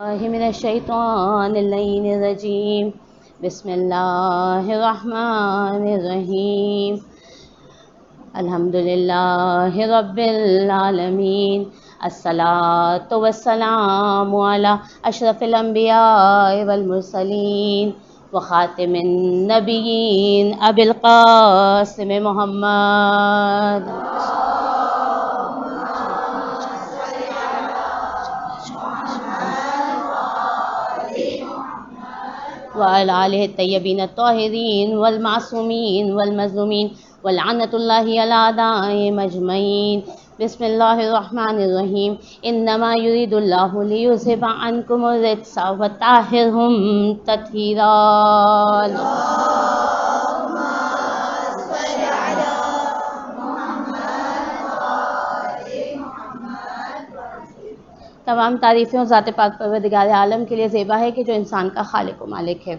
من الشیطان اللعین الرجیم بسم اللہ الرحمن الرحیم الحمدللہ رب العالمین الصلاۃ والسلام علی اشرف الانبیاء والمرسلین وخاتم النبیین ابی القاسم محمد وعلى آلہ الطیبین الطاہرین والمعصومین والمظلومین ولعنۃ اللہ علی اعدائہم اجمعین بسم اللہ الرحمن الرحیم انما یرید اللہ لیذھب عنکم الرجس وطہرہم تطہیرا تمام تعریفیں اور ذات پاک پروردگار عالم کے لیے زیبا ہے کہ جو انسان کا خالق و مالک ہے،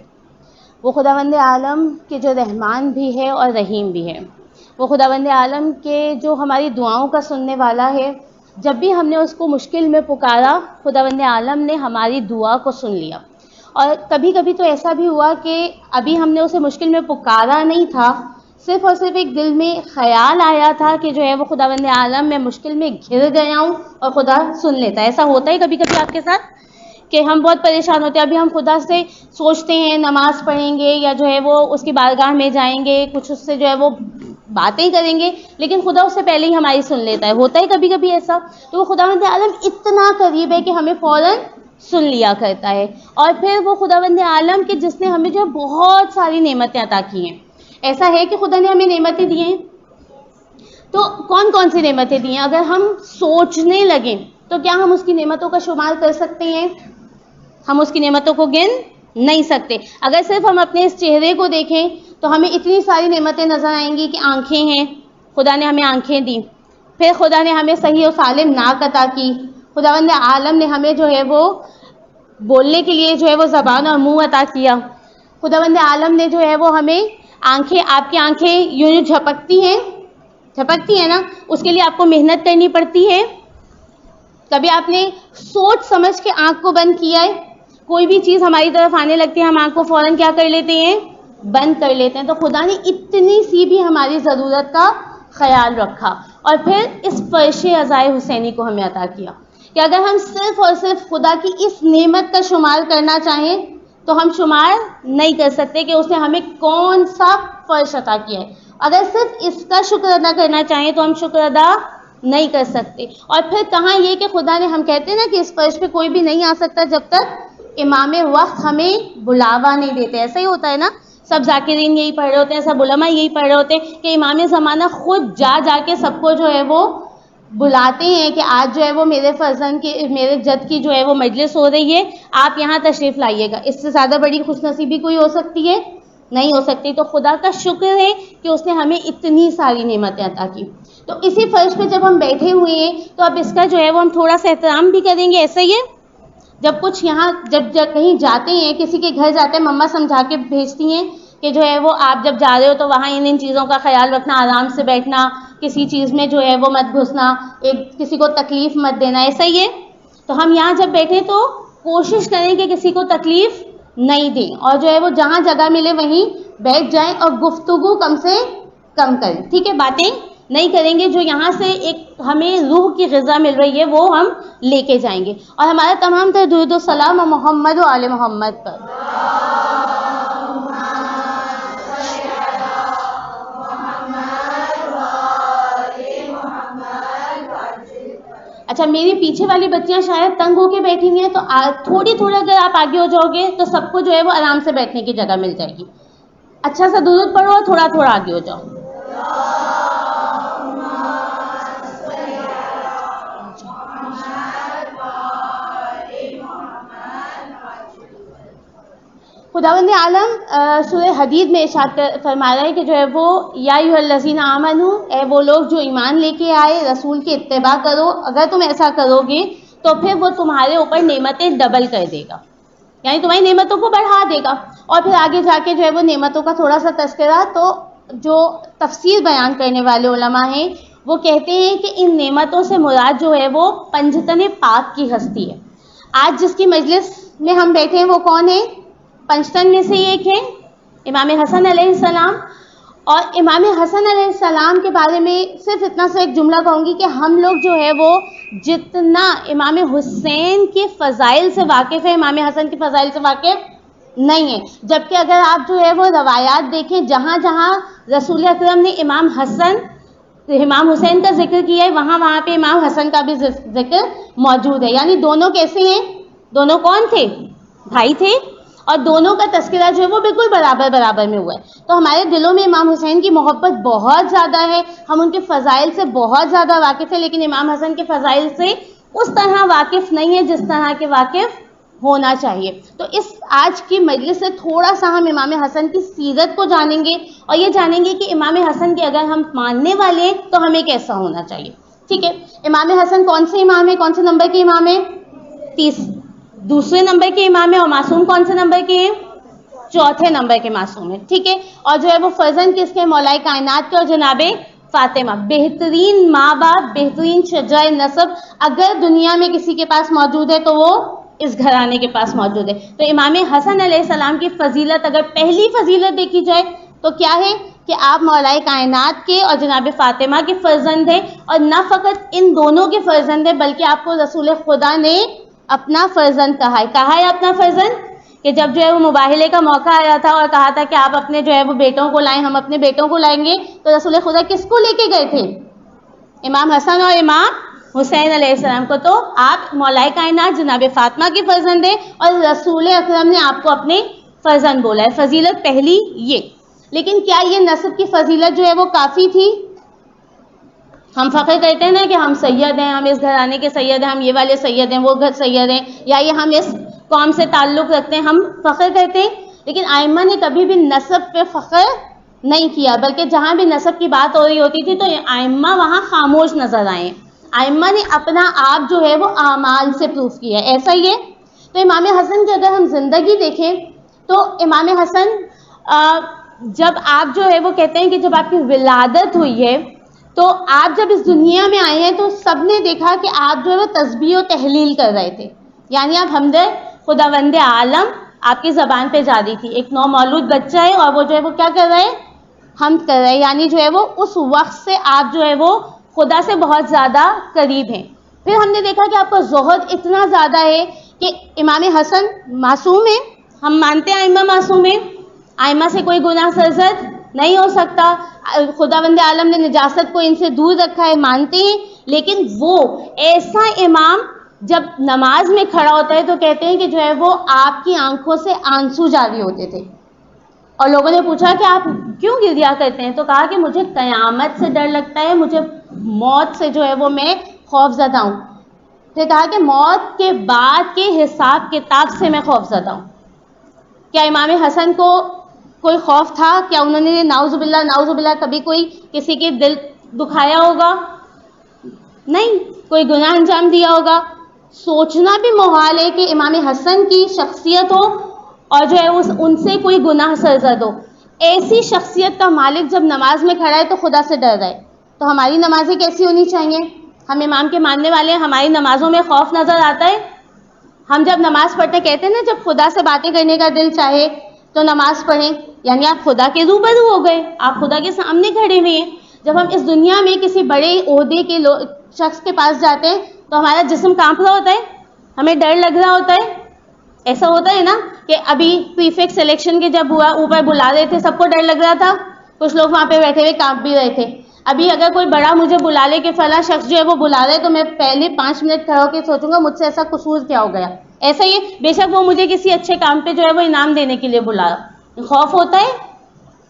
وہ خداوند عالم کے جو رحمان بھی ہے اور رحیم بھی ہے، وہ خداوند عالم کے جو ہماری دعاؤں کا سننے والا ہے۔ جب بھی ہم نے اس کو مشکل میں پکارا، خداوند عالم نے ہماری دعا کو سن لیا۔ اور کبھی کبھی تو ایسا بھی ہوا کہ ابھی ہم نے اسے مشکل میں پکارا نہیں تھا، صرف اور صرف ایک دل میں خیال آیا تھا کہ جو ہے وہ خداوند عالم میں مشکل میں گھر گیا ہوں اور خدا سن لیتا ہے۔ ایسا ہوتا ہے کبھی کبھی آپ کے ساتھ کہ ہم بہت پریشان ہوتے ہیں، ابھی ہم خدا سے سوچتے ہیں نماز پڑھیں گے یا جو ہے وہ اس کی بارگاہ میں جائیں گے، کچھ اس سے جو ہے وہ باتیں کریں گے، لیکن خدا اس سے پہلے ہی ہماری سن لیتا ہے۔ ہوتا ہے کبھی کبھی ایسا، تو وہ خداوند عالم اتنا قریب ہے کہ ہمیں فوراً سن لیا کرتا ہے۔ اور پھر وہ خداوند عالم کہ جس نے ہمیں جو ہے بہت ساری نعمتیں عطا کی ہیں۔ ایسا ہے کہ خدا نے ہمیں نعمتیں دی ہیں، تو کون کون سی نعمتیں دی ہیں؟ اگر ہم سوچنے لگیں تو کیا ہم اس کی نعمتوں کا شمار کر سکتے ہیں؟ ہم اس کی نعمتوں کو گن نہیں سکتے۔ اگر صرف ہم اپنے اس چہرے کو دیکھیں تو ہمیں اتنی ساری نعمتیں نظر آئیں گی کہ آنکھیں ہیں، خدا نے ہمیں آنکھیں دی، پھر خدا نے ہمیں صحیح و سالم ناک عطا کی، خداوند عالم نے ہمیں جو ہے وہ بولنے کے لیے جو ہے وہ زبان اور منہ عطا کیا، خداوند عالم نے جو ہے وہ ہمیں آنکھیں، آپ کی آنکھیں یوں یوں جھپکتی ہیں نا، اس کے لیے آپ کو محنت کرنی پڑتی ہے۔ کبھی آپ نے سوچ سمجھ کے آنکھ کو بند کیا ہے؟ کوئی بھی چیز ہماری طرف آنے لگتی ہے، ہم آنکھ کو فوراً کیا کر لیتے ہیں؟ بند کر لیتے ہیں۔ تو خدا نے اتنی سی بھی ہماری ضرورت کا خیال رکھا، اور پھر اس فرش عزائے حسینی کو ہمیں عطا کیا کہ اگر ہم صرف اور صرف خدا کی اس نعمت کا شمار کرنا چاہیں تو ہم شمار نہیں کر سکتے کہ اس نے ہمیں کون سا فرش عطا کیا ہے۔ اگر صرف اس کا شکر ادا کرنا چاہیں تو ہم شکر ادا نہیں کر سکتے۔ اور پھر کہاں یہ کہ خدا نے، ہم کہتے ہیں نا کہ اس فرش پہ کوئی بھی نہیں آ سکتا جب تک امام وقت ہمیں بلاوا نہیں دیتے۔ ایسا ہی ہوتا ہے نا، سب ذاکرین یہی پڑھ رہے ہوتے ہیں، سب علماء یہی پڑھ رہے ہوتے ہیں کہ امام زمانہ خود جا کے سب کو جو ہے وہ بلاتے ہیں کہ آج جو ہے وہ میرے فرزند کی، میرے جد کی جو ہے وہ مجلس ہو رہی ہے، آپ یہاں تشریف لائیے گا۔ اس سے زیادہ بڑی خوش نصیبی کوئی ہو سکتی ہے؟ نہیں ہو سکتی۔ تو خدا کا شکر ہے کہ اس نے ہمیں اتنی ساری نعمتیں عطا کی۔ تو اسی فرش پہ جب ہم بیٹھے ہوئے ہیں تو اب اس کا جو ہے وہ ہم تھوڑا سا احترام بھی کریں گے۔ ایسا ہی ہے، جب کچھ یہاں جب کہیں جاتے ہیں، کسی کے گھر جاتے ہیں، مما سمجھا کے بھیجتی ہیں کہ جو ہے وہ آپ جب جا رہے ہو تو وہاں ان چیزوں کا خیال رکھنا، آرام سے بیٹھنا، کسی چیز میں جو ہے وہ مت گھسنا، کسی کو تکلیف مت دینا۔ ایسا ہی ہے، تو ہم یہاں جب بیٹھے تو کوشش کریں کہ کسی کو تکلیف نہیں دیں، اور جو ہے وہ جہاں جگہ ملے وہیں بیٹھ جائیں اور گفتگو کم سے کم کریں، ٹھیک ہے؟ باتیں نہیں کریں گے، جو یہاں سے ایک ہمیں روح کی غذا مل رہی ہے وہ ہم لے کے جائیں گے۔ اور ہمارا تمام تر درود و سلام محمد و آل محمد پر۔ اچھا، میری پیچھے والی بچیاں شاید تنگ ہو کے بیٹھی ہوئی ہیں، تو تھوڑی اگر آپ آگے ہو جاؤ گے تو سب کو جو ہے وہ آرام سے بیٹھنے کی جگہ مل جائے گی۔ اچھا سا درود پڑھو اور تھوڑا آگے ہو جاؤ۔ خداوند عالم سورہ حدید میں ارشاد فرما رہا ہے کہ جو ہے وہ یا ایھا الذین آمنو، اے وہ لوگ جو ایمان لے کے آئے، رسول کی اتباع کرو، اگر تم ایسا کرو گے تو پھر وہ تمہارے اوپر نعمتیں ڈبل کر دے گا، یعنی تمہاری نعمتوں کو بڑھا دے گا۔ اور پھر آگے جا کے جو ہے وہ نعمتوں کا تھوڑا سا تذکرہ، تو جو تفسیر بیان کرنے والے علماء ہیں وہ کہتے ہیں کہ ان نعمتوں سے مراد جو ہے وہ پنجتن پاک کی ہستی ہے۔ آج جس کی مجلس میں ہم بیٹھے ہیں وہ کون ہے؟ پنجتن میں سے ایک ہے امام حسن علیہ السلام. اور امام حسن علیہ السلام کے بارے میں صرف اتنا سا ایک جملہ کہوں گی کہ ہم لوگ جو ہے وہ جتنا امام حسین کے فضائل سے واقف ہے امام حسن کے فضائل سے واقف نہیں ہے. جبکہ اگر آپ جو ہے وہ روایات دیکھیں جہاں جہاں رسول اکرم نے امام حسین کا ذکر کیا ہے وہاں پہ امام حسن کا بھی ذکر موجود ہے. یعنی دونوں کیسے ہیں؟ دونوں کون تھے؟ بھائی تھے, اور دونوں کا تذکرہ جو ہے وہ بالکل برابر میں ہوا ہے. تو ہمارے دلوں میں امام حسین کی محبت بہت زیادہ ہے, ہم ان کے فضائل سے بہت زیادہ واقف ہیں, لیکن امام حسن کے فضائل سے اس طرح واقف نہیں ہے جس طرح کے واقف ہونا چاہیے. تو اس آج کی مجلس سے تھوڑا سا ہم امام حسن کی سیرت کو جانیں گے, اور یہ جانیں گے کہ امام حسن کے اگر ہم ماننے والے ہیں تو ہمیں کیسا ہونا چاہیے. ٹھیک ہے, امام حسن کون سے امام ہے؟ کون سے نمبر کے امام ہے؟ دوسرے نمبر کے امام ہے. اور معصوم کون سے نمبر کے ہیں؟ چوتھے نمبر کے معصوم ہے. ٹھیک ہے, اور جو ہے وہ فرزند کس کے؟ مولا کائنات کے اور جناب فاطمہ. بہترین ماں باپ, بہترین شجاع نسب اگر دنیا میں کسی کے پاس موجود ہے تو وہ اس گھرانے کے پاس موجود ہے. تو امام حسن علیہ السلام کی فضیلت اگر پہلی فضیلت دیکھی جائے تو کیا ہے کہ آپ مولا کائنات کے اور جناب فاطمہ کے فرزند ہیں. اور نہ فقط ان دونوں کے فرزند ہیں بلکہ آپ کو رسول خدا نے اپنا فرزند کہا ہے اپنا فرزند, کہ جب جو ہے وہ مباہلے کا موقع آیا تھا اور کہا تھا کہ آپ اپنے جو ہے وہ بیٹوں کو لائیں, ہم اپنے بیٹوں کو لائیں گے, تو رسول خدا کس کو لے کے گئے تھے؟ امام حسن اور امام حسین علیہ السلام کو. تو آپ مولا کائنات جناب فاطمہ کے فرزند ہیں اور رسول اکرم نے آپ کو اپنے فرزند بولا ہے. فضیلت پہلی یہ. لیکن کیا یہ نسب کی فضیلت جو ہے وہ کافی تھی؟ ہم فخر کرتے ہیں نا کہ ہم سید ہیں, ہم اس گھرانے کے سید ہیں, ہم یہ والے سید ہیں, وہ گھر سید ہیں, یا یہ ہم اس قوم سے تعلق رکھتے ہیں, ہم فخر کرتے ہیں. لیکن ائمہ نے کبھی بھی نسب پہ فخر نہیں کیا, بلکہ جہاں بھی نسب کی بات ہو رہی ہوتی تھی تو ائمہ وہاں خاموش نظر آئے. ائمہ نے اپنا آپ جو ہے وہ اعمال سے پروف کیا ہے. ایسا ہی ہے. تو امام حسن کی اگر ہم زندگی دیکھیں تو امام حسن جب آپ جو ہے وہ کہتے ہیں کہ جب آپ کی ولادت ہوئی ہے تو آپ جب اس دنیا میں آئے ہیں تو سب نے دیکھا کہ آپ جو ہے وہ تسبیح و تحلیل کر رہے تھے. یعنی آپ حمد خداوند عالم آپ کی زبان پہ جاری تھی. ایک نو مولود بچہ ہے اور وہ جو ہے وہ کیا کر رہا ہے؟ حمد کر رہا ہے. یعنی جو ہے وہ اس وقت سے آپ جو ہے وہ خدا سے بہت زیادہ قریب ہیں. پھر ہم نے دیکھا کہ آپ کا زہد اتنا زیادہ ہے کہ امام حسن معصوم ہیں, ہم مانتے ہیں ائمہ معصوم ہیں, ائمہ سے کوئی گناہ سرزد نہیں ہو سکتا, خداوند عالم نے نجاست کو ان سے دور رکھا ہے, مانتے ہیں. لیکن وہ ایسا امام جب نماز میں کھڑا ہوتا ہے تو کہتے ہیں کہ جو ہے وہ آپ کی آنکھوں سے آنسو جاری ہوتے تھے. اور لوگوں نے پوچھا کہ آپ کیوں گریا کرتے ہیں؟ تو کہا کہ مجھے قیامت سے ڈر لگتا ہے, مجھے موت سے جو ہے وہ میں خوف زدہ ہوں. پھر کہا کہ موت کے بعد کے حساب کتاب سے میں خوف زدہ ہوں. کیا امام حسن کو کوئی خوف تھا؟ کیا انہوں نے نعوذ باللہ کبھی کوئی کسی کے دل دکھایا ہوگا؟ نہیں. کوئی گناہ انجام دیا ہوگا؟ سوچنا بھی محال ہے کہ امام حسن کی شخصیت ہو اور جو ہے ان سے کوئی گناہ سرزد ہو. ایسی شخصیت کا مالک جب نماز میں کھڑا ہے تو خدا سے ڈر رہا ہے, تو ہماری نمازیں کیسی ہونی چاہیے؟ ہم امام کے ماننے والے ہیں, ہماری نمازوں میں خوف نظر آتا ہے؟ ہم جب نماز پڑھتے کہتے ہیں نا جب خدا سے باتیں کرنے کا دل چاہے تو نماز پڑھیں, یعنی آپ خدا کے روبرو ہو گئے, آپ خدا کے سامنے کھڑے ہوئے ہیں. جب ہم اس دنیا میں کسی بڑے عہدے کے شخص کے پاس جاتے ہیں تو ہمارا جسم کانپ رہا ہوتا ہے, ہمیں ڈر لگ رہا ہوتا ہے. ایسا ہوتا ہے نا کہ ابھی پریفیکٹ سلیکشن کے جب ہوا اوپر بلا رہے تھے سب کو ڈر لگ رہا تھا, کچھ لوگ وہاں پہ بیٹھے ہوئے کانپ بھی رہے تھے. ابھی اگر کوئی بڑا مجھے بلا لے کہ فلاں شخص جو ہے وہ بلا رہے تو میں پہلے 5 منٹ کھڑا ہو کے سوچوں گا مجھ سے ایسا قصور کیا ہو گیا. ایسا ہی بے شک وہ مجھے کسی اچھے کام پہ جو ہے وہ انعام دینے کے لیے بلا رہا, خوف ہوتا ہے.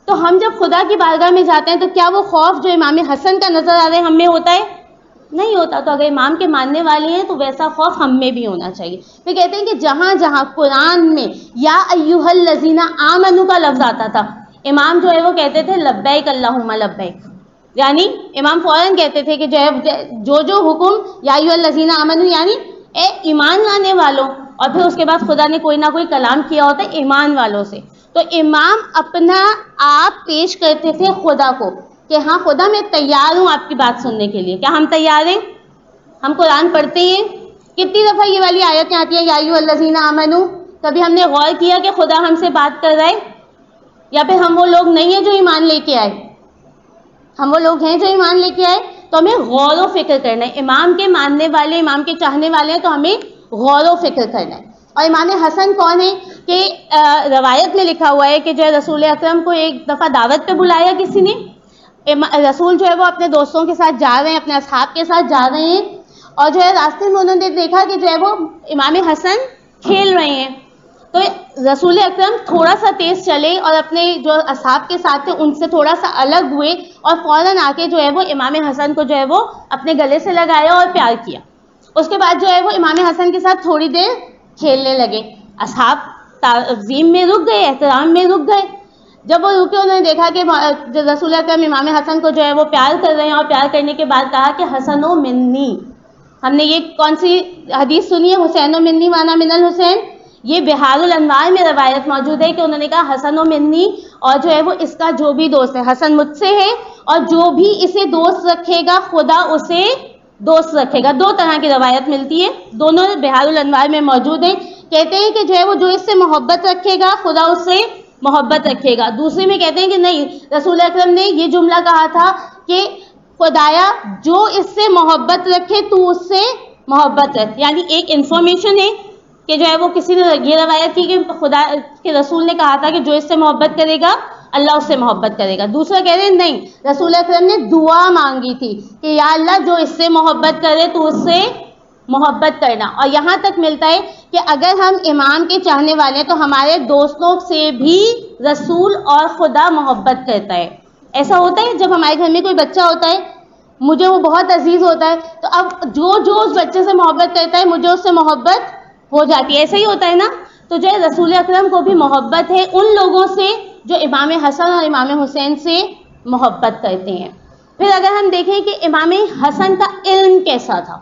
تو ہم جب خدا کی بارگاہ میں جاتے ہیں تو کیا وہ خوف جو امام حسن کا نظر آ رہا ہے ہم میں ہوتا ہے؟ نہیں ہوتا. تو اگر امام کے ماننے والے ہیں تو ویسا خوف ہم میں بھی ہونا چاہیے. پھر کہتے ہیں کہ جہاں جہاں قرآن میں یا ایھا الذین آمنوا کا لفظ آتا تھا امام جو ہے وہ کہتے تھے لبیک اللہم لبیک. یعنی امام فوراً کہتے تھے کہ جو حکم یا ایھا الذین آمنوا یعنی اے ایمان لانے والوں, اور پھر اس کے بعد خدا نے کوئی نہ کوئی کلام کیا ہوتا ہے ایمان والوں سے. تو امام اپنا آپ پیش کرتے تھے خدا کو کہ ہاں خدا میں تیار ہوں آپ کی بات سننے کے لیے. کیا ہم تیار ہیں؟ ہم قرآن پڑھتے ہیں, کتنی دفعہ یہ والی آیتیں آتی ہیں یا ایھا الذین آمنو؟ کبھی ہم نے غور کیا کہ خدا ہم سے بات کر رہا ہے یا پھر ہم وہ لوگ نہیں ہیں جو ایمان لے کے آئے؟ ہم وہ لوگ ہیں جو ایمان لے کے آئے تو ہمیں غور و فکر کرنا ہے. امام کے ماننے والے، امام کے چاہنے والے ہیں تو ہمیں غور و فکر کرنا ہے. اور امام حسن کون ہے کہ روایت میں لکھا ہوا ہے کہ جو ہے رسول اکرم کو ایک دفعہ دعوت پہ بلایا کسی نے. رسول جو ہے وہ اپنے دوستوں کے ساتھ جا رہے ہیں، اپنے اصحاب کے ساتھ جا رہے ہیں، اور جو ہے راستے میں انہوں نے دیکھا کہ جو ہے وہ امام حسن کھیل رہے ہیں. تو رسول اکرم تھوڑا سا تیز چلے اور اپنے جو اصحاب کے ساتھ تھے ان سے تھوڑا سا الگ ہوئے اور فوراً آ کے جو ہے وہ امام حسن کو جو ہے وہ اپنے گلے سے لگایا اور پیار کیا. اس کے بعد جو ہے وہ امام حسن کے ساتھ تھوڑی دیر کھیلنے لگے. اصحاب تعظیم میں رک گئے، احترام میں رک گئے. جب وہ رکے انہوں نے دیکھا کہ رسول اکرم امام حسن کو جو ہے وہ پیار کر رہے ہیں، اور پیار کرنے کے بعد کہا کہ حسن و منی. ہم نے یہ کون سی حدیث سنی ہے؟ حسین و منی وانا من الحسین. یہ بہار الانوار میں روایت موجود ہے کہ انہوں نے کہا حسن و منی، اور جو ہے وہ اس کا جو بھی دوست ہے، حسن مجھ سے ہے اور جو بھی اسے دوست رکھے گا خدا اسے دوست رکھے گا. دو طرح کی روایت ملتی ہے، دونوں بہار الانوار میں موجود ہیں. کہتے ہیں کہ جو ہے وہ جو اس سے محبت رکھے گا خدا اس سے محبت رکھے گا. دوسرے میں کہتے ہیں کہ نہیں، رسول اکرم نے یہ جملہ کہا تھا کہ خدایا جو اس سے محبت رکھے تو اس سے محبت رکھ. یعنی ایک انفارمیشن ہے کہ جو ہے وہ کسی نے یہ روایت کی کہ خدا کے رسول نے کہا تھا کہ جو اس سے محبت کرے گا اللہ اس سے محبت کرے گا. دوسرا کہہ رہے ہیں نہیں، رسول اکرم نے دعا مانگی تھی کہ یا اللہ جو اس سے محبت کرے تو اس سے محبت کرنا. اور یہاں تک ملتا ہے کہ اگر ہم امام کے چاہنے والے ہیں تو ہمارے دوستوں سے بھی رسول اور خدا محبت کرتا ہے. ایسا ہوتا ہے جب ہمارے گھر میں کوئی بچہ ہوتا ہے، مجھے وہ بہت عزیز ہوتا ہے، تو اب جو اس بچے سے محبت کرتا ہے مجھے اس سے محبت ہو جاتی ہے. ایسا ہی ہوتا ہے نا. تو جو ہے رسول اکرم کو بھی محبت ہے ان لوگوں سے جو امام حسن اور امام حسین سے محبت کرتے ہیں. پھر اگر ہم دیکھیں کہ امام حسن کا علم کیسا تھا،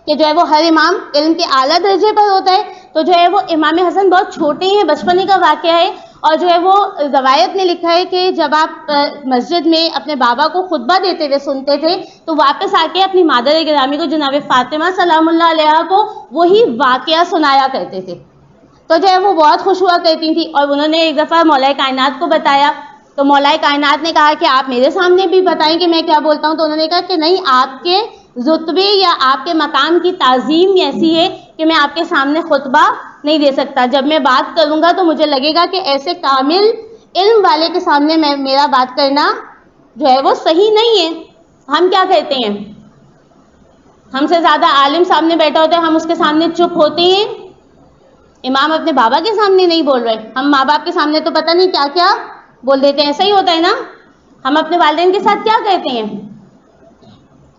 کہ جو ہے وہ ہر امام علم کے اعلیٰ درجے پر ہوتا ہے، تو جو ہے وہ امام حسن بہت چھوٹے ہیں، بچپنے کا واقعہ ہے. اور جو ہے وہ روایت میں لکھا ہے کہ جب آپ مسجد میں اپنے بابا کو خطبہ دیتے ہوئے سنتے تھے تو واپس آ کے اپنی مادر گرامی کو جناب فاطمہ سلام اللہ علیہا کو وہی واقعہ سنایا کرتے تھے. تو جو ہے وہ بہت خوش ہوا کرتی تھی. اور انہوں نے ایک دفعہ مولا کائنات کو بتایا تو مولا کائنات نے کہا کہ آپ میرے سامنے بھی بتائیں کہ میں کیا بولتا ہوں. تو انہوں نے کہا کہ نہیں، آپ کے رتبے یا آپ کے مقام کی تعظیم ایسی ہے کہ میں آپ کے سامنے خطبہ نہیں دے سکتا. جب میں بات کروں گا تو مجھے لگے گا کہ ایسے کامل علم والے کے سامنے میرا بات کرنا جو ہے وہ صحیح نہیں ہے. ہم کیا کہتے ہیں؟ ہم سے زیادہ عالم سامنے بیٹھا ہوتا ہے، ہم اس کے سامنے چپ ہوتے ہیں. امام اپنے بابا کے سامنے نہیں بول رہے، ہم ماں باپ کے سامنے تو پتہ نہیں کیا کیا بول دیتے ہیں. ایسا ہی ہوتا ہے نا. ہم اپنے والدین کے ساتھ کیا کہتے ہیں؟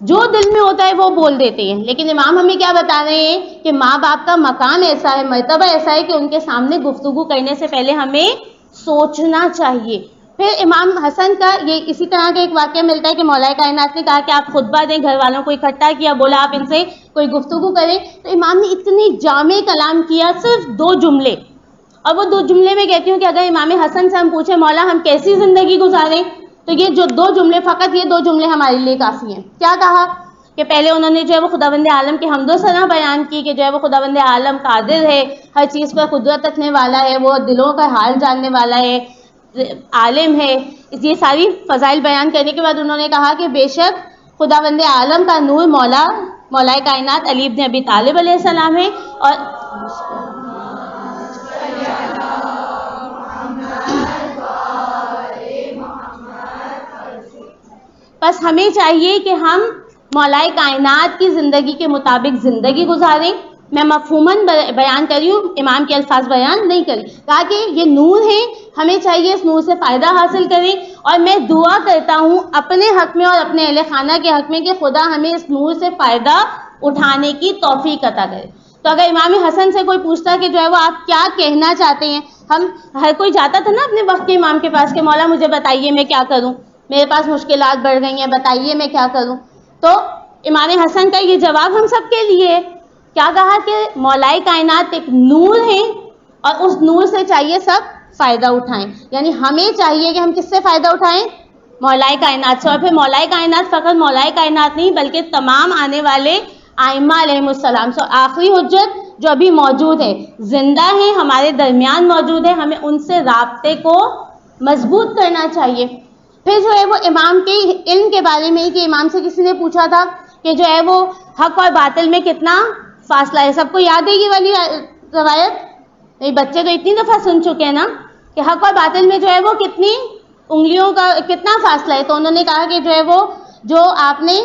جو دل میں ہوتا ہے وہ بول دیتے ہیں. لیکن امام ہمیں کیا بتا رہے ہیں کہ ماں باپ کا مقام ایسا ہے، مرتبہ ایسا ہے کہ ان کے سامنے گفتگو کرنے سے پہلے ہمیں سوچنا چاہیے. پھر امام حسن کا یہ اسی طرح کا ایک واقعہ ملتا ہے کہ مولا کائنات نے کہا کہ آپ خطبہ دیں، گھر والوں کو اکٹھا کیا، بولا آپ ان سے کوئی گفتگو کریں. تو امام نے اتنی جامع کلام کیا، صرف 2 جملے. اور وہ 2 جملے میں کہتی ہوں کہ اگر امام حسن سے ہم پوچھیں مولا ہم کیسی زندگی گزاریں، تو یہ جو 2 جملے، فقط یہ 2 جملے ہمارے لیے کافی ہیں. کیا کہا کہ پہلے انہوں نے جو ہے وہ خداوند عالم کی حمد و ثنا بیان کی کہ جو ہے وہ خداوند عالم قادر ہے، ہر چیز پر قدرت رکھنے والا ہے، وہ دلوں کا حال جاننے والا ہے، عالم ہے. یہ ساری فضائل بیان کرنے کے بعد انہوں نے کہا کہ بے شک خداوند عالم کا نور مولا کائنات علی ابن ابی طالب علیہ السلام ہے. اور بس ہمیں چاہیے کہ ہم مولا کائنات کی زندگی کے مطابق زندگی گزاریں. میں مفہوماً بیان کر رہی ہوں، امام کے الفاظ بیان نہیں کری. کہا کہ یہ نور ہے، ہمیں چاہیے اس نور سے فائدہ حاصل کریں. اور میں دعا کرتا ہوں اپنے حق میں اور اپنے اہل خانہ کے حق میں کہ خدا ہمیں اس نور سے فائدہ اٹھانے کی توفیق عطا کرے. تو اگر امام حسن سے کوئی پوچھتا کہ جو ہے وہ آپ کیا کہنا چاہتے ہیں، ہم ہر کوئی جاتا تھا نا اپنے وقت کے امام کے پاس کہ مولا مجھے بتائیے میں کیا کروں، میرے پاس مشکلات بڑھ گئی ہیں، بتائیے میں کیا کروں. تو امام حسن کا یہ جواب ہم سب کے لیے ہے. کیا کہا کہ مولا کائنات ایک نور ہے اور اس نور سے چاہیے سب فائدہ اٹھائیں. یعنی ہمیں چاہیے کہ ہم کس سے فائدہ اٹھائیں؟ مولا کائنات سے. اور پھر مولا کائنات فقط مولا کائنات نہیں بلکہ تمام آنے والے آئمہ علیہ السلام. سو آخری حجت جو ابھی موجود ہے, زندہ ہیں, ہمارے درمیان موجود ہے, ہمیں ان سے رابطے کو مضبوط کرنا چاہیے. پھر جو ہے وہ امام کے علم کے بارے میں, کہ امام سے کسی نے پوچھا تھا کہ جو ہے وہ حق اور باطل میں کتنا فاصلہ ہے. سب کو یاد ہے یہ والی روایت؟ نہیں, بچے تو اتنی دفعہ سن چکے ہیں نا کہ حق اور باطل میں جو ہے وہ کتنی انگلیوں کا کتنا فاصلہ ہے. تو انہوں نے کہا کہ جو ہے وہ جو آپ نے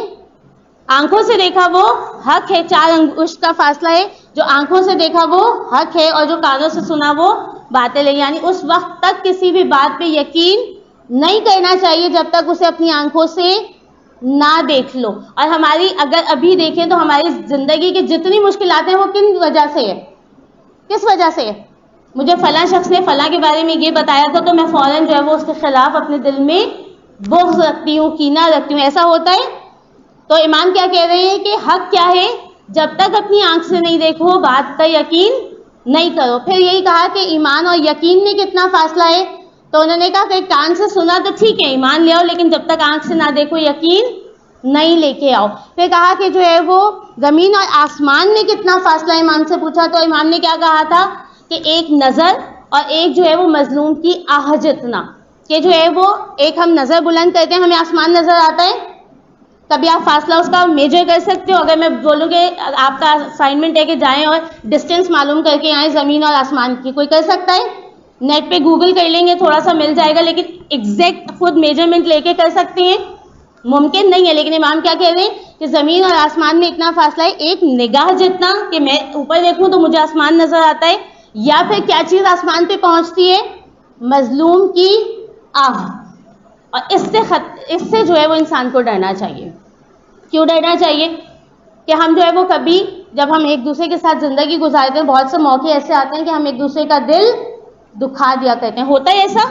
آنکھوں سے دیکھا وہ حق ہے, 4 انگشت کا فاصلہ ہے. جو آنکھوں سے دیکھا وہ حق ہے, اور جو کانوں سے سنا وہ باطل ہے. یعنی اس وقت تک کسی بھی بات پہ یقین نہیں کرنا چاہیے جب تک اسے اپنی آنکھوں سے نہ دیکھ لو. اور ہماری اگر ابھی دیکھیں تو ہماری زندگی کی جتنی مشکلات ہیں وہ کن وجہ سے ہے, کس وجہ سے ہے؟ مجھے فلاں شخص نے فلاں کے بارے میں یہ بتایا تھا تو میں فوراً جو ہے وہ اس کے خلاف اپنے دل میں بغض رکھتی ہوں, کینہ رکھتی ہوں. ایسا ہوتا ہے. تو امام کیا کہہ رہے ہیں کہ حق کیا ہے؟ جب تک اپنی آنکھ سے نہیں دیکھو بات کا یقین نہیں کرو. پھر یہی کہا کہ ایمان اور یقین میں کتنا فاصلہ ہے. تو انہوں نے کہا کہ کان سے سنا تو ٹھیک ہے, ایمان لے آؤ, لیکن جب تک آنکھ سے نہ دیکھو یقین نہیں لے کے آؤ. پھر کہا کہ جو ہے وہ زمین اور آسمان میں کتنا فاصلہ ہے. امام سے پوچھا تو امام نے کیا کہا تھا کہ ایک نظر اور ایک جو ہے وہ مظلوم کی آہ جتنا. کہ جو ہے وہ ایک ہم نظر بلند کرتے ہیں, ہمیں آسمان نظر آتا ہے, کبھی آپ فاصلہ اس کا میجر کر سکتے ہو؟ اگر میں بولوں کہ آپ کا اسائنمنٹ ہے کہ جائیں اور ڈسٹینس معلوم کر کے آئیں زمین اور آسمان کی, کوئی کر سکتا ہے؟ نیٹ پہ گوگل کر لیں گے, تھوڑا سا مل جائے گا, لیکن ایگزیکٹ خود میجرمنٹ لے کے کر سکتے ہیں؟ ممکن نہیں ہے. لیکن امام کیا کہہ رہے ہیں کہ زمین اور آسمان میں اتنا فاصلہ ہے, ایک نگاہ جتنا, کہ میں اوپر دیکھوں تو مجھے آسمان نظر آتا ہے, یا پھر کیا چیز آسمان پہ پہنچتی ہے؟ مظلوم کی آہ. اور اس سے جو ہے وہ انسان کو ڈرنا چاہیے. کیوں ڈرنا چاہیے؟ کہ ہم جو ہے وہ کبھی جب ہم ایک دوسرے کے ساتھ زندگی گزارتے ہیں, بہت سے موقع ایسے آتے ہیں کہ ہم ایک دوسرے کا دل دکھا دیا کرتے ہیں. ہوتا ہے ایسا؟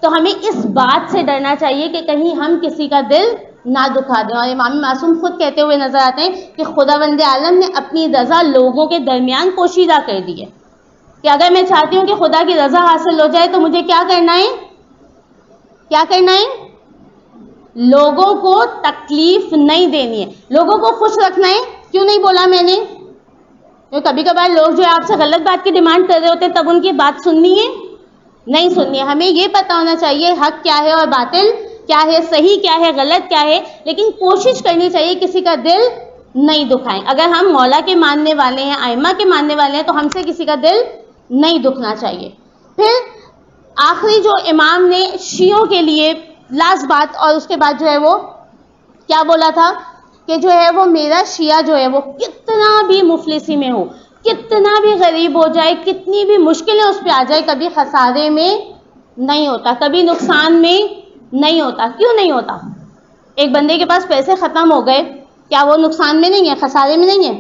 تو ہمیں اس بات سے ڈرنا چاہیے کہ کہیں ہم کسی کا دل نہ دکھا دیں. اور امام معصوم خود کہتے ہوئے نظر آتے ہیں کہ خداوند عالم نے اپنی رضا لوگوں کے درمیان پوشیدہ کر دی ہے. کہ اگر میں چاہتی ہوں کہ خدا کی رضا حاصل ہو جائے تو مجھے کیا کرنا ہے؟ کیا کرنا ہے؟ لوگوں کو تکلیف نہیں دینی ہے, لوگوں کو خوش رکھنا ہے. کیوں نہیں بولا میں نے؟ کبھی کبھار لوگ جو آپ سے غلط بات کی ڈیمانڈ کر رہے ہوتے ہیں, تب ان کی بات سننی ہے؟ نہیں سننی ہے. ہمیں یہ پتا ہونا چاہیے حق کیا ہے اور باطل کیا ہے, صحیح کیا ہے, غلط کیا ہے, لیکن کوشش کرنی چاہیے کسی کا دل نہیں دکھائیں. اگر ہم مولا کے ماننے والے ہیں, ائمہ کے ماننے والے ہیں, تو ہم سے کسی کا دل نہیں دکھنا چاہیے. پھر آخری جو امام نے شیعوں کے لیے لاسٹ بات, اور اس کے بعد جو ہے وہ کیا بولا تھا کہ جو ہے وہ میرا شیعہ جو ہے وہ کتنا بھی مفلسی میں ہو, کتنا بھی غریب ہو جائے, کتنی بھی مشکلیں اس پہ آ جائے, کبھی خسارے میں نہیں ہوتا, کبھی نقصان میں نہیں ہوتا. کیوں نہیں ہوتا؟ ایک بندے کے پاس پیسے ختم ہو گئے, کیا وہ نقصان میں نہیں ہے, خسارے میں نہیں ہے؟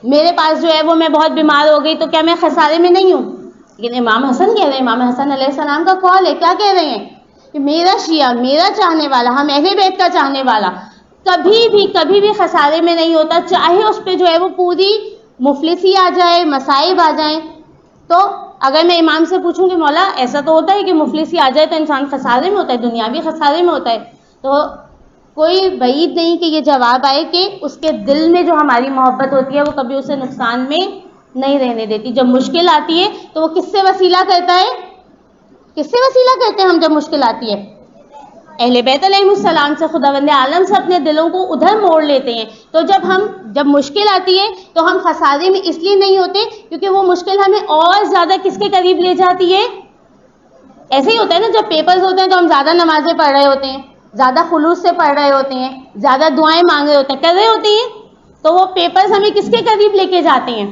میرے پاس جو ہے وہ میں بہت بیمار ہو گئی تو کیا میں خسارے میں نہیں ہوں؟ لیکن امام حسن کہہ رہے ہیں, امام حسن علیہ السلام کا قول ہے, کیا کہہ رہے ہیں کہ میرا شیعہ, میرا چاہنے والا, ہم اہل بیت کا چاہنے والا کبھی بھی خسارے میں نہیں ہوتا, چاہے اس پہ جو ہے وہ پوری مفلسی آ جائے, مصائب آ جائیں. تو اگر میں امام سے پوچھوں کہ مولا ایسا تو ہوتا ہے کہ مفلسی آ جائے تو انسان خسارے میں ہوتا ہے, دنیاوی خسارے میں ہوتا ہے, تو کوئی بعید نہیں کہ یہ جواب آئے کہ اس کے دل میں جو ہماری محبت ہوتی ہے وہ کبھی اسے نقصان میں نہیں رہنے دیتی. جب مشکل آتی ہے تو وہ کس سے وسیلہ کرتا ہے؟ کس سے وسیلہ کرتے ہیں ہم جب مشکل آتی ہے؟ اہل بیت علیہ السلام سے, خداوند عالم سے اپنے دلوں کو ادھر موڑ لیتے ہیں. تو جب مشکل آتی ہے تو ہم خسارے میں اس لیے نہیں ہوتے کیونکہ وہ مشکل ہمیں اور زیادہ کس کے قریب لے جاتی ہے؟ ایسے ہی ہوتا ہے نا, جب پیپرز ہوتے ہیں تو ہم زیادہ نمازیں پڑھ رہے ہوتے ہیں, زیادہ خلوص سے پڑھ رہے ہوتے ہیں, زیادہ دعائیں مانگ رہے ہوتے ہیں, کر رہے ہوتے ہیں, تو وہ پیپرز ہمیں کس کے قریب لے کے جاتے ہیں؟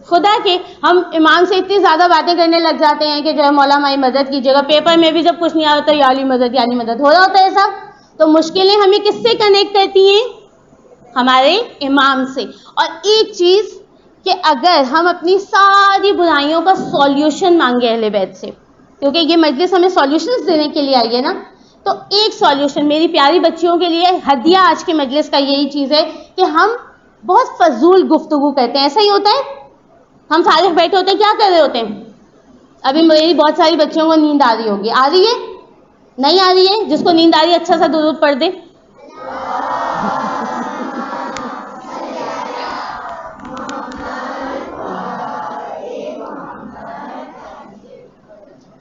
خدا کے. ہم امام سے اتنی زیادہ باتیں کرنے لگ جاتے ہیں کہ جو ہے مولا ہماری مدد کیجیے گا, پیپر میں بھی جب کچھ نہیں آتا یا علی مدد, یا علی مدد ہو رہا ہوتا ہے سب. تو مشکلیں ہمیں کس سے کنیکٹ کرتی ہیں؟ ہمارے امام سے. اور ایک چیز کہ اگر ہم اپنی ساری برائیوں کا سولیوشن مانگے اہل بیت سے, کیونکہ یہ مجلس ہمیں سولیوشنز دینے کے لیے آئی ہے نا, تو ایک سولیوشن میری پیاری بچیوں کے لیے ہدیہ آج کے مجلس کا یہی چیز ہے کہ ہم بہت فضول گفتگو کرتے ہیں. ایسا ہی ہوتا ہے, ہم فارغ بیٹھے ہوتے ہیں, کیا کر رہے ہوتے ہیں؟ ابھی میری بہت ساری بچیوں کو نیند آ رہی ہوگی, آ رہی ہے, نہیں آ رہی ہے؟ جس کو نیند آ رہی ہے اچھا سا درود پڑھ دے.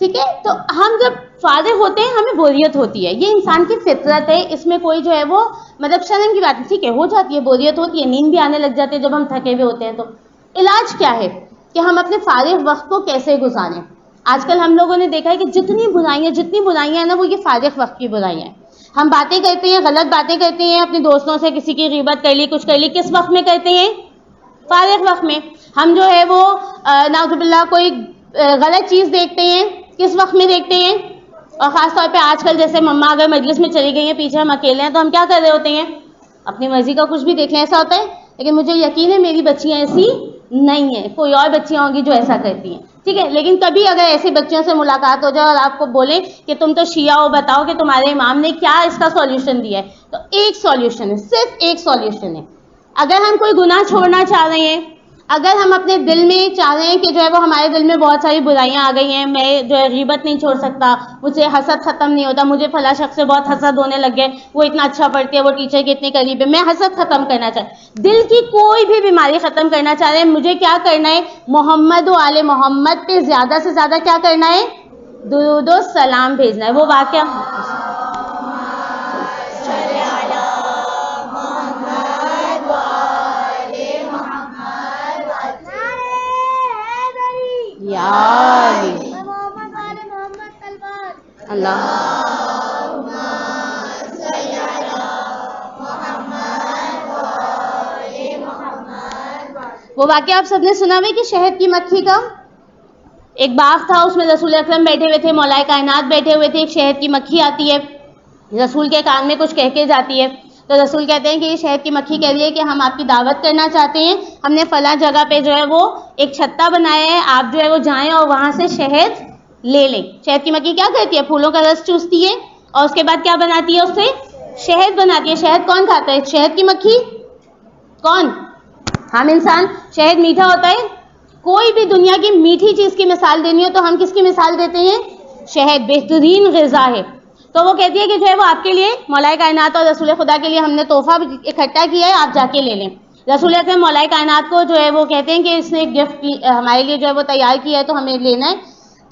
ٹھیک ہے. تو ہم جب فارغ ہوتے ہیں ہمیں بوریت ہوتی ہے, یہ انسان کی فطرت ہے, اس میں کوئی جو ہے وہ مطلب شرم کی بات نہیں. ٹھیک ہے, ہو جاتی ہے, بوریت ہوتی ہے, نیند بھی آنے لگ جاتی ہے جب ہم تھکے ہوئے ہوتے ہیں. تو علاج کیا ہے کہ ہم اپنے فارغ وقت کو کیسے گزاریں. آج کل ہم لوگوں نے دیکھا ہے کہ جتنی برائیاں ہیں نا وہ یہ فارغ وقت کی برائیاں ہیں. ہم باتیں کرتے ہیں, غلط باتیں کرتے ہیں اپنے دوستوں سے, کسی کی غیبت کر لی, کچھ کر لی, کس وقت میں کرتے ہیں؟ فارغ وقت میں. ہم جو ہے وہ نعوذ باللہ کوئی غلط چیز دیکھتے ہیں, کس وقت میں دیکھتے ہیں؟ اور خاص طور پہ آج کل جیسے مما اگر مجلس میں چلی گئی ہیں, پیچھے ہم اکیلے ہیں, تو ہم کیا کر رہے ہوتے ہیں؟ اپنی مرضی کا کچھ بھی دیکھ لیں, ایسا ہوتا ہے. لیکن مجھے یقین ہے میری بچیاں ایسی نہیں ہیں, کوئی اور بچیاں ہوں گی جو ایسا کرتی ہیں. ٹھیک ہے, لیکن کبھی اگر ایسی بچیوں سے ملاقات ہو جائے اور آپ کو بولیں کہ تم تو شیعہ ہو, بتاؤ کہ تمہارے امام نے کیا اس کا سولوشن دیا ہے, تو ایک سولوشن ہے, صرف ایک سولوشن ہے. اگر ہم کوئی گناہ چھوڑنا چاہ رہے ہیں, اگر ہم اپنے دل میں چاہ رہے ہیں کہ جو ہے وہ ہمارے دل میں بہت ساری برائیاں آ گئی ہیں, میں جو ہے غیبت نہیں چھوڑ سکتا, مجھے حسد ختم نہیں ہوتا, مجھے فلاں شخص سے بہت حسد ہونے لگ گئے, وہ اتنا اچھا پڑھتی ہے, وہ ٹیچر کے اتنے قریب ہے, میں حسد ختم کرنا چاہتا, دل کی کوئی بھی بیماری ختم کرنا چاہ رہے ہیں, مجھے کیا کرنا ہے؟ محمد و آل محمد پہ زیادہ سے زیادہ کیا کرنا ہے؟ درود و سلام بھیجنا ہے. وہ واقعہ اللہ وہ واقعہ آپ سب نے سنا ہوئے کہ شہد کی مکھی کا ایک باغ تھا, اس میں رسول اکرم بیٹھے ہوئے تھے, مولا کائنات بیٹھے ہوئے تھے, ایک شہد کی مکھی آتی ہے, رسول کے کان میں کچھ کہہ کے جاتی ہے. تو رسول کہتے ہیں کہ یہ شہد کی مکھی کہہ رہی ہے کہ ہم آپ کی دعوت کرنا چاہتے ہیں, ہم نے فلاں جگہ پہ جو ہے وہ ایک چھتا بنایا ہے, آپ جو ہے وہ جائیں اور وہاں سے شہد لے لیں. شہد کی مکھی کیا کرتی ہے؟ پھولوں کا رس چوستی ہے اور اس کے بعد کیا بناتی ہے؟ اس سے شہد بناتی ہے. شہد کون کھاتا ہے؟ شہد کی مکھی. کون؟ ہم انسان. شہد میٹھا ہوتا ہے. کوئی بھی دنیا کی میٹھی چیز کی مثال دینی ہو تو ہم کس کی مثال دیتے ہیں؟ شہد بہترین غذا ہے. تو وہ کہتی ہے کہ جو ہے وہ آپ کے لیے مولا کائنات اور رسول خدا کے لیے ہم نے تحفہ اکٹھا کیا ہے, آپ جا کے لے لیں. رسول اکرم مولا کائنات کو جو ہے وہ کہتے ہیں کہ اس نے ایک گفٹ ہمارے لیے جو ہے وہ تیار کیا ہے, تو ہمیں لینا ہے.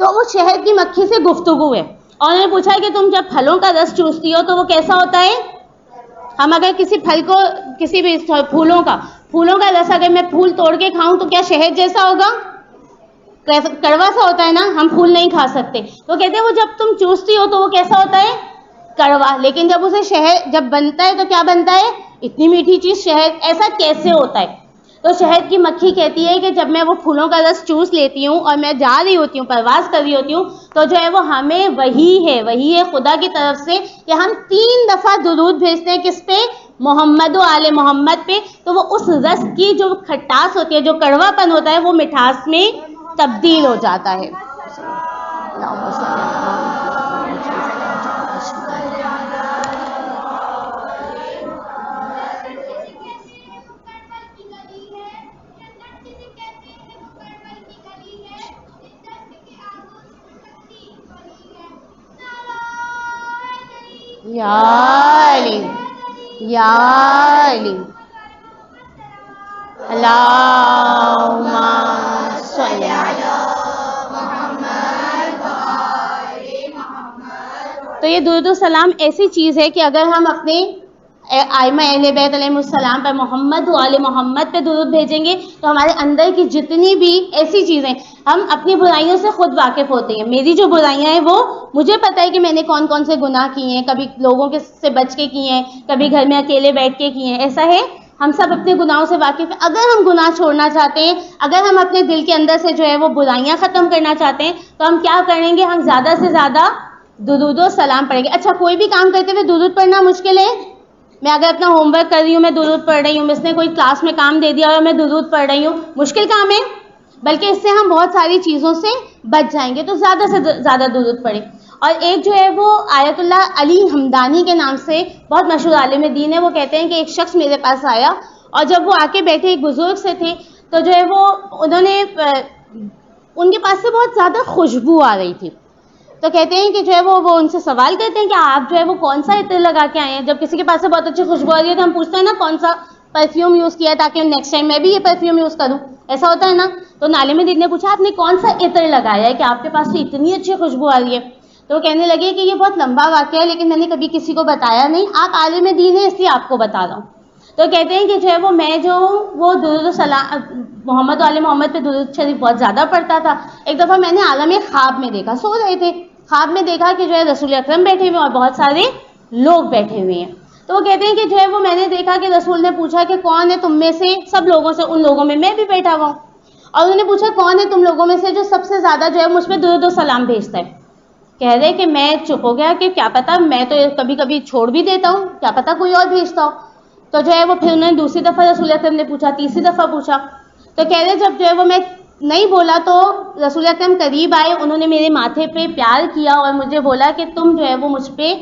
تو وہ شہد کی مکھی سے گفتگو ہے, اور انہوں نے پوچھا کہ تم جب پھلوں کا رس چوستی ہو تو وہ کیسا ہوتا ہے؟ ہم اگر کسی پھل کو, کسی بھی پھولوں کا رس اگر میں پھول توڑ کے کھاؤں تو کیا شہد جیسا ہوگا؟ کڑوا سا ہوتا ہے نا, ہم پھول نہیں کھا سکتے. تو کہتے ہیں وہ جب تم چوستی ہو تو وہ کیسا ہوتا ہے؟ کڑوا. لیکن جب اسے شہد جب بنتا ہے تو کیا بنتا ہے؟ اتنی میٹھی چیز شہد. ایسا کیسے ہوتا ہے؟ تو شہد کی مکھی کہتی ہے کہ جب میں وہ پھولوں کا رس چوس لیتی ہوں اور میں جا رہی ہوتی ہوں, پرواز کر رہی ہوتی ہوں, تو جو ہے وہ ہمیں وہی ہے خدا کی طرف سے کہ ہم 3 دفعہ درود بھیجتے ہیں. کس پہ؟ محمد و آل محمد پہ. تو وہ اس رس کی جو کھٹاس ہوتی ہے, جو کڑوا پن ہوتا ہے, وہ مٹھاس میں تبدیل ہو جاتا ہے. یا علی یا علی اللہم صلی علی محمد. تو یہ درود و سلام ایسی چیز ہے کہ اگر ہم اپنے ائمہ اہل بیت علیہم السلام پر محمد و آل محمد پہ درود بھیجیں گے تو ہمارے اندر کی جتنی بھی ایسی چیزیں, ہم اپنی برائیوں سے خود واقف ہوتے ہیں. میری جو برائیاں ہیں وہ مجھے پتہ ہے کہ میں نے کون کون سے گناہ کیے ہیں, کبھی لوگوں کے سے بچ کے کیے ہیں, کبھی گھر میں اکیلے بیٹھ کے کیے ہیں. ایسا ہے, ہم سب اپنے گناہوں سے واقف ہیں. اگر ہم گناہ چھوڑنا چاہتے ہیں, اگر ہم اپنے دل کے اندر سے جو ہے وہ برائیاں ختم کرنا چاہتے ہیں, تو ہم کیا کریں گے؟ ہم زیادہ سے زیادہ درود و سلام پڑھیں گے. اچھا, کوئی بھی کام کرتے ہوئے درود پڑھنا مشکل ہے؟ میں اگر اپنا ہوم ورک کر رہی ہوں, میں درود پڑھ رہی ہوں. مس نے کوئی کلاس میں کام دے دیا اور میں درود پڑھ رہی ہوں, مشکل کام ہے؟ بلکہ اس سے ہم بہت ساری چیزوں سے بچ جائیں گے. تو زیادہ سے زیادہ درود پڑھیں. اور ایک جو ہے وہ آیت اللہ علی حمدانی کے نام سے بہت مشہور عالم دین ہے, وہ کہتے ہیں کہ ایک شخص میرے پاس آیا, اور جب وہ آ کے بیٹھے ایک بزرگ سے تھے, تو جو ہے وہ انہوں نے ان کے پاس سے بہت زیادہ خوشبو آ رہی تھی. تو کہتے ہیں کہ جو ہے وہ ان سے سوال کرتے ہیں کہ آپ جو ہے وہ کون سا عطر لگا کے آئے ہیں. جب کسی کے پاس سے بہت اچھی خوشبو آ رہی ہے تو ہم پوچھتے ہیں نا کون سا پرفیوم یوز کیا تاکہ نیکسٹ ٹائم میں بھی یہ پرفیوم یوز کروں. ایسا ہوتا ہے نا. تو عالم دین نے پوچھا آپ نے کون سا عطر لگایا ہے کہ آپ کے پاس سے اتنی اچھی خوشبو آ رہی ہے؟ تو وہ کہنے لگے کہ یہ بہت لمبا واقعہ ہے لیکن میں نے کبھی کسی کو بتایا نہیں، آپ عالم دین ہیں اس لیے آپ کو بتا رہا ہوں۔ تو کہتے ہیں کہ جو ہے وہ میں جو وہ درود و سلام محمد و آل محمد پہ درود شریف بہت زیادہ پڑھتا تھا۔ ایک دفعہ میں نے عالم خواب میں دیکھا، سو رہے تھے، خواب میں دیکھا کہ جو ہے رسول اکرم بیٹھے ہوئے اور بہت سارے لوگ بیٹھے ہوئے ہیں۔ تو وہ کہتے ہیں کہ جو ہے وہ میں نے دیکھا کہ رسول نے پوچھا کہ کون ہے تم میں سے، سب لوگوں سے، ان لوگوں میں بھی بیٹھا ہوا ہوں، اور انہوں نے پوچھا کون ہے تم لوگوں میں سے جو سب سے زیادہ جو ہے مجھ پہ درود و سلام بھیجتا ہے؟ کہہ رہے کہ میں چپ ہو گیا کہ کیا پتا، میں تو کبھی کبھی چھوڑ بھی دیتا ہوں، کیا پتا کوئی اور بھیجتا ہو۔ تو جو ہے وہ پھر انہوں نے دوسری دفعہ رسول اکرم نے پوچھا، تیسری دفعہ پوچھا، تو کہہ رہے جب جو ہے وہ میں نہیں بولا تو رسول اکرم قریب آئے، انہوں نے میرے ماتھے پہ پیار کیا اور مجھے بولا کہ تم جو ہے وہ مجھ پہ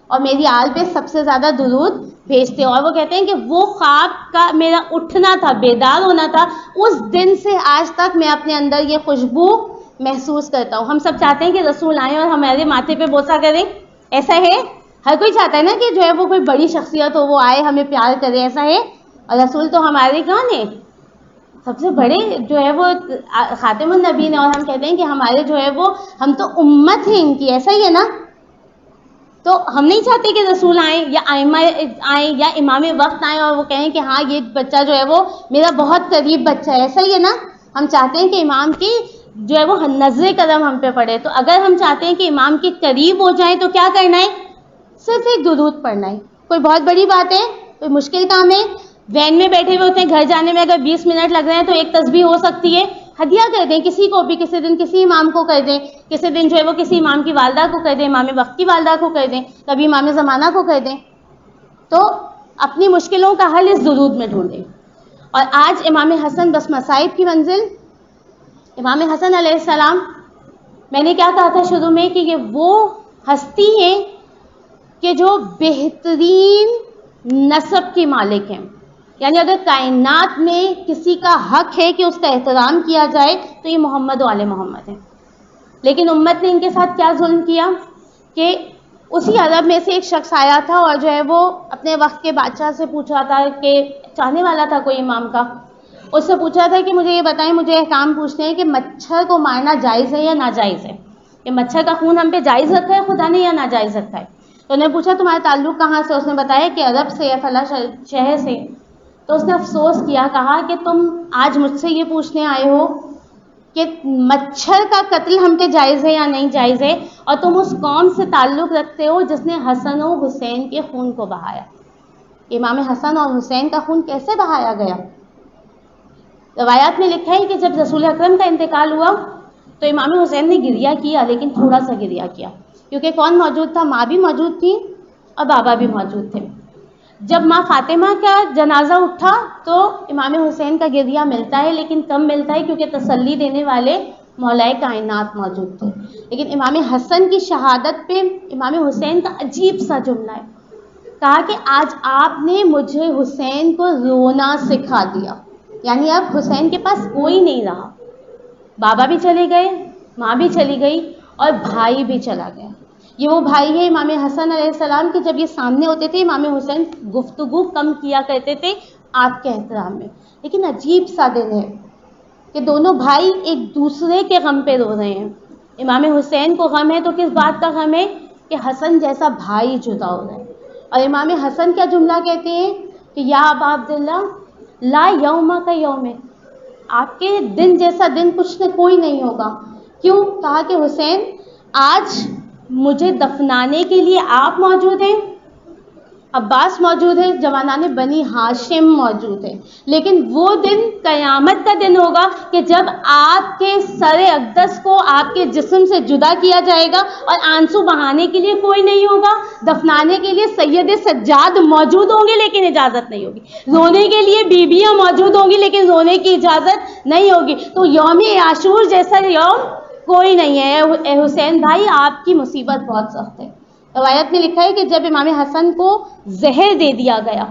اور میری آل پہ سب سے زیادہ درود بھیجتے ہو۔ اور وہ کہتے ہیں کہ وہ خواب کا میرا اٹھنا تھا، بیدار ہونا تھا، اس دن سے آج تک میں اپنے اندر یہ خوشبو محسوس کرتا ہوں۔ ہم سب چاہتے ہیں کہ رسول آئیں اور ہمارے ماتھے پہ بوسہ کریں، ایسا ہے؟ ہر کوئی چاہتا ہے نا کہ جو ہے وہ کوئی بڑی شخصیت ہو، وہ آئے ہمیں پیار کرے، ایسا ہے؟ اور رسول تو ہمارے کون ہیں؟ سب سے بڑے جو ہے وہ خاتم النبیین ہیں، اور ہم کہتے ہیں کہ ہمارے جو ہے وہ ہم تو امت ہیں ان کی، ایسا ہی ہے نا؟ تو ہم نہیں چاہتے کہ رسول آئیں یا ائمہ آئیں یا امام وقت آئیں اور وہ کہیں کہ ہاں یہ بچہ جو ہے وہ میرا بہت قریب بچہ ہے، ایسا ہی ہے نا؟ ہم چاہتے ہیں کہ امام کی جو ہے وہ نظر کرم ہم پہ پڑے۔ تو اگر ہم چاہتے ہیں کہ امام کے قریب ہو جائیں تو کیا کرنا ہے؟ صرف ایک درود پڑھنا ہے۔ کوئی بہت بڑی بات ہے؟ کوئی مشکل کام ہے؟ وین میں بیٹھے ہوئے ہوتے ہیں، گھر جانے میں اگر 20 منٹ لگ رہے ہیں تو ایک تسبیح ہو سکتی ہے، ہدیہ کر دیں کسی کو بھی، کسی دن کسی امام کو کر دیں، کسی دن جو ہے وہ کسی امام کی والدہ کو کر دیں، امام وقت کی والدہ کو کر دیں، کبھی امام زمانہ کو کر دیں۔ تو اپنی مشکلوں کا حل اس درود میں ڈھونڈیں۔ اور آج امام حسن بس مصائب کی منزل، امام حسن علیہ السلام، میں نے کیا کہا تھا شروع میں کہ یہ وہ ہستی ہیں کہ جو بہترین نسب کے مالک ہیں، یعنی اگر کائنات میں کسی کا حق ہے کہ اس کا احترام کیا جائے تو یہ محمد و آل محمد ہیں۔ لیکن امت نے ان کے ساتھ کیا ظلم کیا کہ اسی عرب میں سے ایک شخص آیا تھا اور جو ہے وہ اپنے وقت کے بادشاہ سے پوچھا تھا کہ چاہنے والا تھا کوئی امام کا، اس سے پوچھا تھا کہ مجھے یہ بتائیں، مجھے احکام پوچھتے ہیں کہ مچھر کو مارنا جائز ہے یا ناجائز ہے، کہ مچھر کا خون ہم پہ جائز رکھا ہے خدا نے یا ناجائز رکھا ہے؟ تو انہوں نے پوچھا تمہارا تعلق کہاں سے؟ اس نے بتایا کہ عرب سے یا فلاں شہر سے۔ تو اس نے افسوس کیا، کہا کہ تم آج مجھ سے یہ پوچھنے آئے ہو کہ مچھر کا قتل ہم پہ جائز ہے یا نہیں جائز ہے، اور تم اس قوم سے تعلق رکھتے ہو جس نے حسن و حسین کے خون کو بہایا۔ امام حسن اور حسین کا خون کیسے بہایا گیا؟ روایات میں لکھا ہے کہ جب رسول اکرم کا انتقال ہوا تو امام حسین نے گریہ کیا، لیکن تھوڑا سا گریہ کیا، کیونکہ کون موجود تھا؟ ماں بھی موجود تھی اور بابا بھی موجود تھے۔ جب ماں فاطمہ کا جنازہ اٹھا تو امام حسین کا گریہ ملتا ہے، لیکن کم ملتا ہے کیونکہ تسلی دینے والے مولائے کائنات موجود تھے۔ لیکن امام حسن کی شہادت پہ امام حسین کا عجیب سا جملہ ہے، کہا کہ آج آپ نے مجھے حسین کو رونا سکھا دیا، یعنی اب حسین کے پاس کوئی نہیں رہا، بابا بھی چلے گئے، ماں بھی چلی گئی اور بھائی بھی چلا گیا۔ یہ وہ بھائی ہے امام حسن علیہ السلام کہ جب یہ سامنے ہوتے تھے امام حسین گفتگو کم کیا کرتے تھے آپ کے احترام میں۔ لیکن عجیب سا دن ہے کہ دونوں بھائی ایک دوسرے کے غم پہ رو رہے ہیں۔ امام حسین کو غم ہے تو کس بات کا غم ہے؟ کہ حسن جیسا بھائی جدا ہو رہا ہے۔ اور امام حسن کیا جملہ کہتے ہیں کہ یا ابا عبداللہ لا یوم کا یوم، آپ کے دن جیسا دن کچھ نہ کوئی نہیں ہوگا۔ کیوں؟ کہا کہ حسین آج مجھے دفنانے کے لیے آپ موجود ہیں، عباس موجود ہے، جوانان بنی ہاشم موجود ہے، لیکن وہ دن قیامت کا دن ہوگا کہ جب آپ کے سر اقدس کو آپ کے جسم سے جدا کیا جائے گا اور آنسو بہانے کے لیے کوئی نہیں ہوگا، دفنانے کے لیے سید سجاد موجود ہوں گے لیکن اجازت نہیں ہوگی، رونے کے لیے بیویاں موجود ہوں گی لیکن رونے کی اجازت نہیں ہوگی۔ تو یوم عاشور جیسا یوم کوئی نہیں ہے۔ اے حسین بھائی آپ کی مصیبت بہت سخت ہے۔ روایت میں لکھا ہے کہ جب امام حسن کو زہر دے دیا گیا،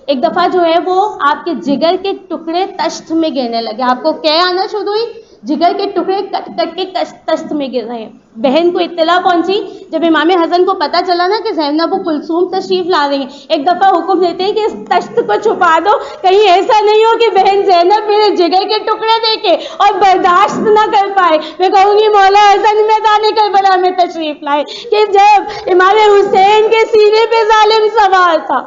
ایک دفعہ جو ہے وہ آپ کے جگر کے ٹکڑے تشت میں گرنے لگے، آپ کو کیا آنا شروع ہوئی؟ جگر کے ٹکڑے کٹ کٹ کے تشت میں گر رہے ہیں. بہن کو اطلاع پہنچی جب امام حسن کو پتہ چلا نا کہ زینب و کلثوم تشریف لا رہی ہیں, ایک دفعہ حکم دیتے ہیں کہ اس تشت کو چھپا دو, کہیں ایسا نہیں ہو کہ بہن زینب میرے جگر کے ٹکڑے دیکھے اور برداشت نہ کر پائے. میں کہوں گی مولا حسن میدان کربلا میں تشریف لائے کہ جب امام حسین کے سینے پہ ظالم سوار تھا,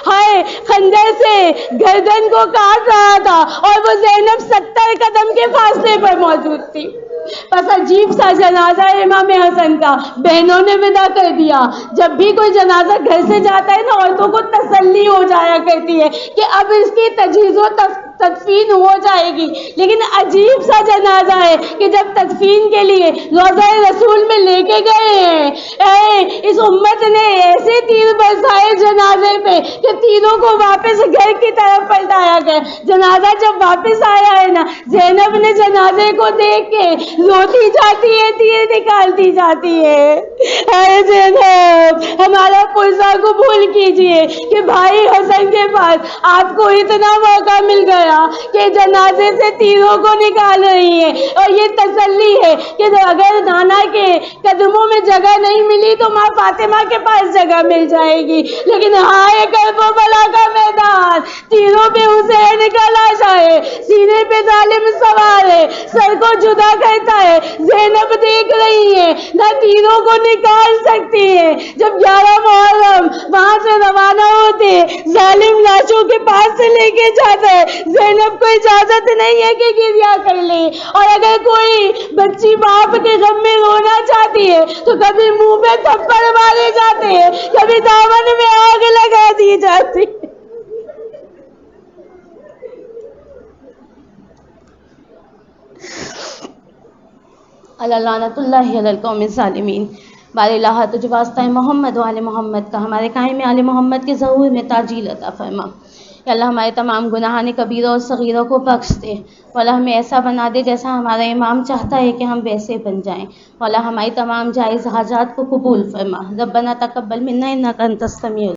ہائے خنجر سے گردن کو کاٹ رہا تھا اور وہ زینب 70 قدم کے فاصلے پر موجود تھی. بس عجیب سا جنازہ ہے امام حسن کا, بہنوں نے ودا کر دیا. جب بھی کوئی جنازہ گھر سے جاتا ہے نا, عورتوں کو تسلی ہو جایا کرتی ہے کہ اب اس کی تجہیز و تدفین ہو جائے گی. لیکن عجیب سا جنازہ ہے کہ جب تدفین کے لیے روضہ رسول میں لے کے گئے ہیں, اس امت نے ایسے تیر برسائے جنازے پہ کہ تیروں کو واپس گھر کی طرف پلٹایا گیا. جنازہ جب واپس آیا ہے نا, زینب نے جنازے کو دیکھ کے روتی جاتی ہے, تیر نکالتی جاتی ہے. اے زینب, ہمارا پرزہ قبول کیجئے کہ بھائی حسن کے پاس آپ کو اتنا موقع مل گیا کہ جنازے سے تیروں کو نکال رہی ہے, اور یہ تسلی ہے کہ اگر نانا کے قدموں میں جگہ نہیں ملی تو ماں فاطمہ کے پاس جگہ مل جائے گی. لیکن ہائے کربلا کا میدان, تیروں پہ حسین کا لاشا ہے, سینے پہ ظالم سوار ہے, سر کو جدا کرتا ہے. زینب دیکھ رہی ہے, نہ تیروں کو نکال سکتی ہے. جب 11 محرم وہاں سے روانہ ہوتے, ظالم لاشوں کے پاس سے لے کے جاتا ہے. زینب کو اجازت نہیں ہے کہ گریا کر لے, اور اگر کوئی بچی باپ کے غم میں رونا چاہتی ہے تو کبھی منہ پہ تھپڑ مارے جاتے ہیں, کبھی دامن میں آگ لگا دی جاتی. لعنت اللہ علی القوم الظالمین. بار الہ تجھ واسطہ محمد و آل محمد کا ہمارے قائم آل محمد کے ظہور میں تعجیل عطا فرما. یا اللہ ہمارے تمام گناہان کبیرہ اور صغیرہ کو بخش دے. مولا ہمیں ایسا بنا دے جیسا ہمارا امام چاہتا ہے کہ ہم ویسے بن جائیں. مولا ہماری تمام جائز حاجات کو قبول فرما. ربنا تقبل منا انک انت السمیع